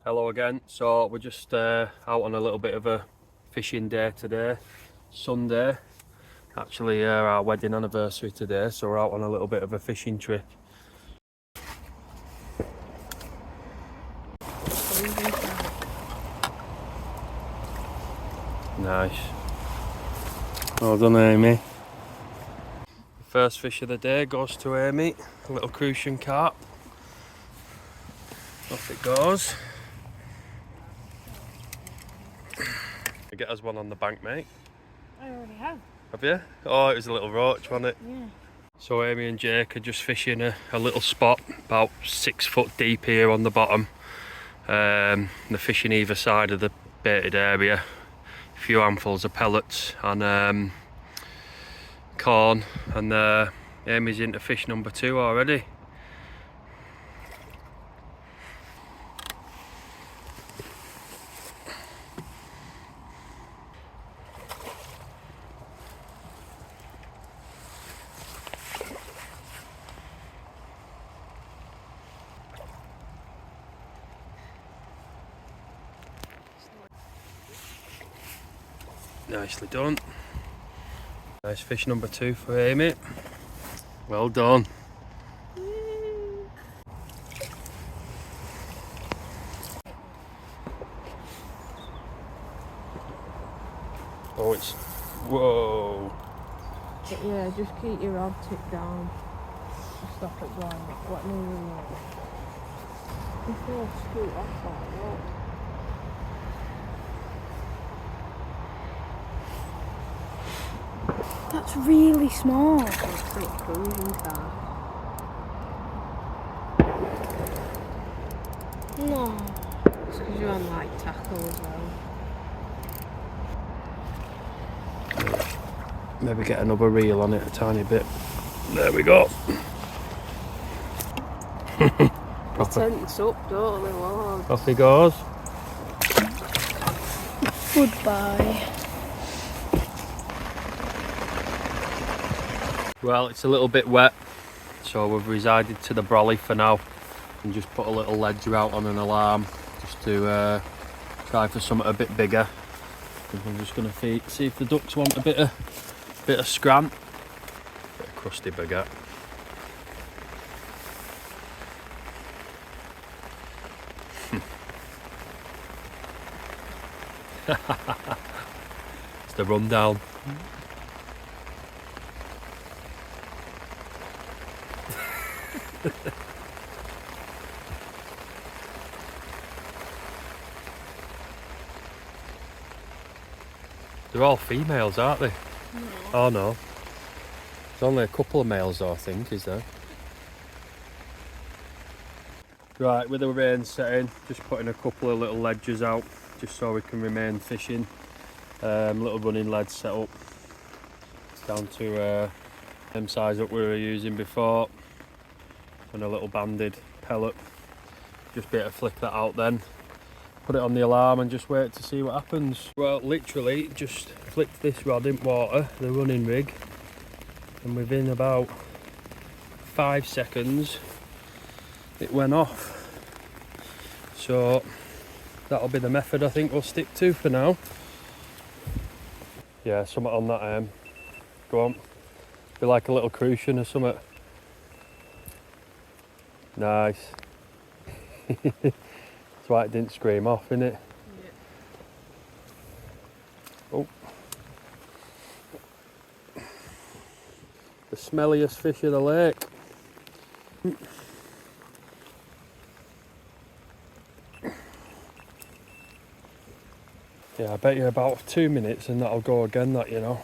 Hello again. So we're just out on a little bit of a fishing day today, Sunday. Actually our wedding anniversary today, so we're out on a little bit of a fishing trip. Nice. Well done, Amy. First fish of the day goes to Amy, a little crucian carp. Off it goes. Get us one on the bank, mate. I already have. Have you? Oh, it was a little roach, wasn't it? Yeah. So Amy and Jake are just fishing a little spot about 6 foot deep here on the bottom. They're fishing either side of the baited area. A few handfuls of pellets and corn, and Amy's into fish number 2 already. Nicely done. Nice fish number 2 for Amy. Well done. Oh, it's... Whoa. But yeah, just keep your rod tip down. Stop it going. What no remote. Before I scoot off like that. That's really small. It's a cruising car. No. It's because you're on light tackle as well. Maybe get another reel on it a tiny bit. There we go. They tense up, don't they, Lord? Off he goes. Goodbye. Well, it's a little bit wet, so we've resided to the brolly for now and just put a little ledger out on an alarm just to try for something a bit bigger. I'm just going to see if the ducks want a bit of scran. Bit of crusty baguette. It's the rundown. They're all females, aren't they? No. Oh no. There's only a couple of males though, I think, is there? Right, with the rain setting, just putting a couple of little ledges out just so we can remain fishing. Little running ledge set up. It's down to them size up we were using before. And a little banded pellet. Just be able to flick that out then. Put it on the alarm and just wait to see what happens. Well, literally just flicked this rod in water, the running rig, and within about 5 seconds it went off. So that'll be the method I think we'll stick to for now. Yeah, something on that go on. Be like a little crucian or something. Nice. That's why it didn't scream off, innit? Yeah. Oh. The smelliest fish of the lake. Yeah, I bet you about 2 minutes and that'll go again, that, you know.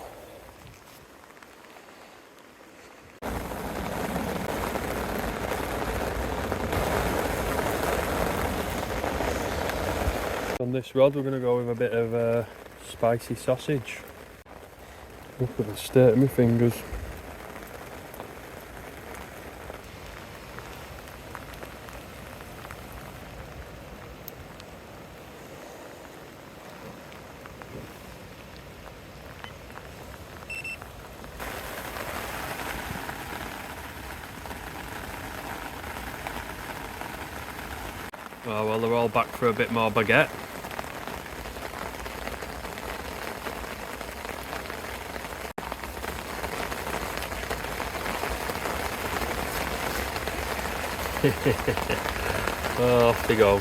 On this rod we're going to go with a bit of spicy sausage. Look at the state of my fingers. Oh well, they're all back for a bit more baguette. Oh, off they go.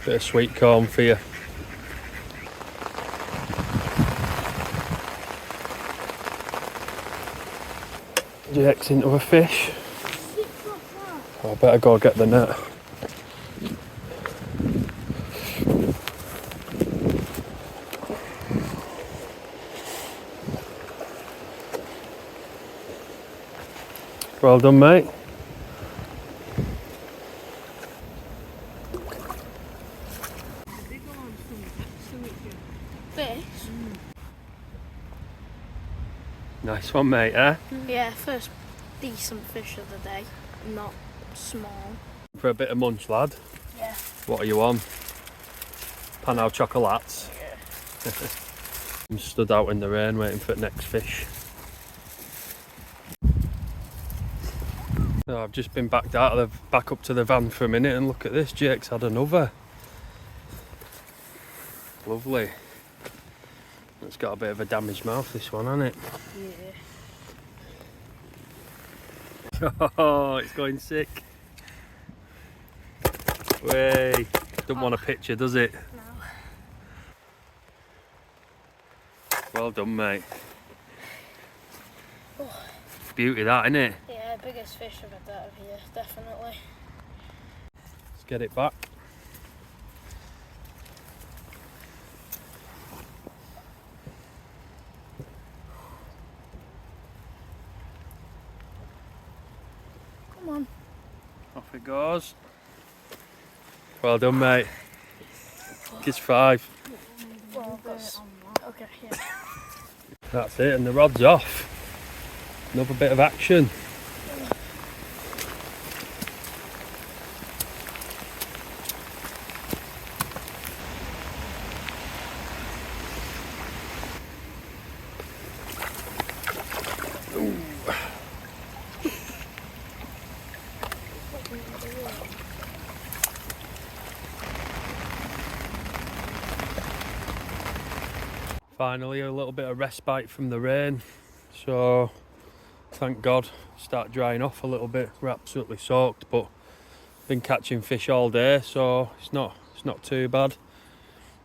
Bit of sweet corn for you. Jake's into a fish. Oh, I better go get the net. Well done, mate. Fish? Nice one, mate, eh? Yeah, first decent fish of the day, not small. For a bit of munch, lad. Yeah. What are you on? Panau chocolates. Yeah. I'm stood out in the rain waiting for the next fish. Oh, I've just been back up to the van for a minute, and look at this. Jake's had another. Lovely. It's got a bit of a damaged mouth, this one, hasn't it? Yeah. Oh, it's going sick. Way. Don't want a picture, does it? No. Well done, mate. Oh. Beauty, that, isn't it? Yeah, biggest fish I've had out of here, definitely. Let's get it back. Come on. Off it goes. Well done, mate. It's 5. Well, okay, yeah. That's it, and the rod's off. Another bit of action. Finally, a little bit of respite from the rain. So, thank God, start drying off a little bit. We're absolutely soaked, but been catching fish all day, so it's not too bad.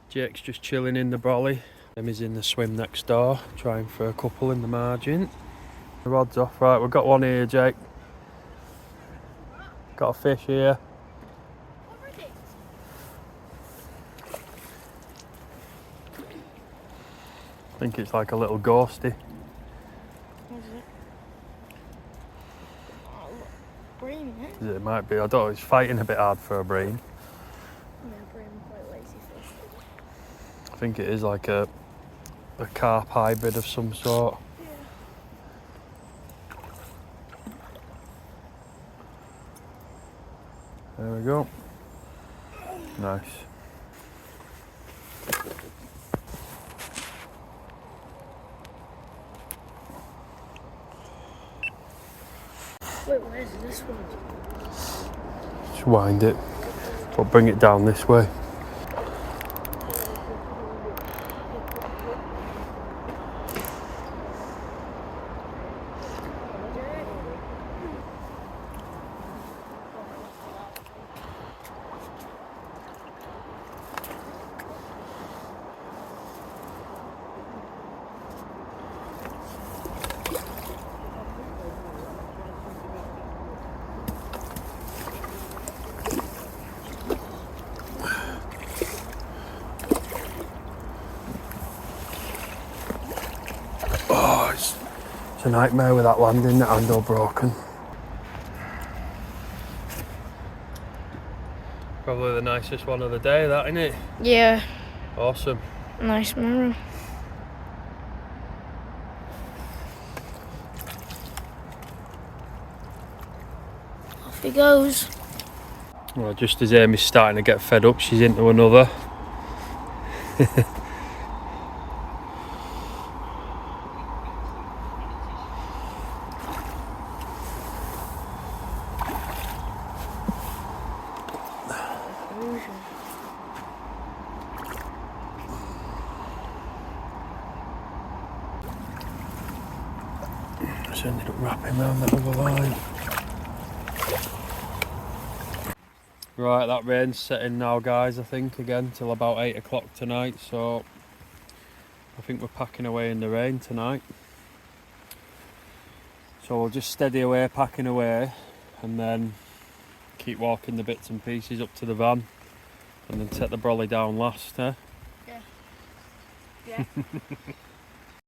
Jake's just chilling in the brolly. Emmy's in the swim next door, trying for a couple in the margin. The rod's off. Right, we've got one here, Jake. Got a fish here. I think it's like a little ghosty. Is it? Oh, look. Bream, yeah? It might be. I don't know. It's fighting a bit hard for a bream. Yeah, bream, quite lazy fish. I think it is like a carp hybrid of some sort. Yeah. There we go. Nice. Wait, where's this one? Just wind it, but bring it down this way. Oh, it's a nightmare with that landing, that handle broken. Probably the nicest one of the day, that, isn't it? Yeah. Awesome. Nice mirror. Off he goes. Well, just as Amy's starting to get fed up, she's into another. Just ended up wrapping around that other line. Right, that rain's setting now, guys, I think, again, till about 8 o'clock tonight, so I think we're packing away in the rain tonight. So we'll just steady away, packing away, and then keep walking the bits and pieces up to the van, and then take the brolly down last, eh? Yeah.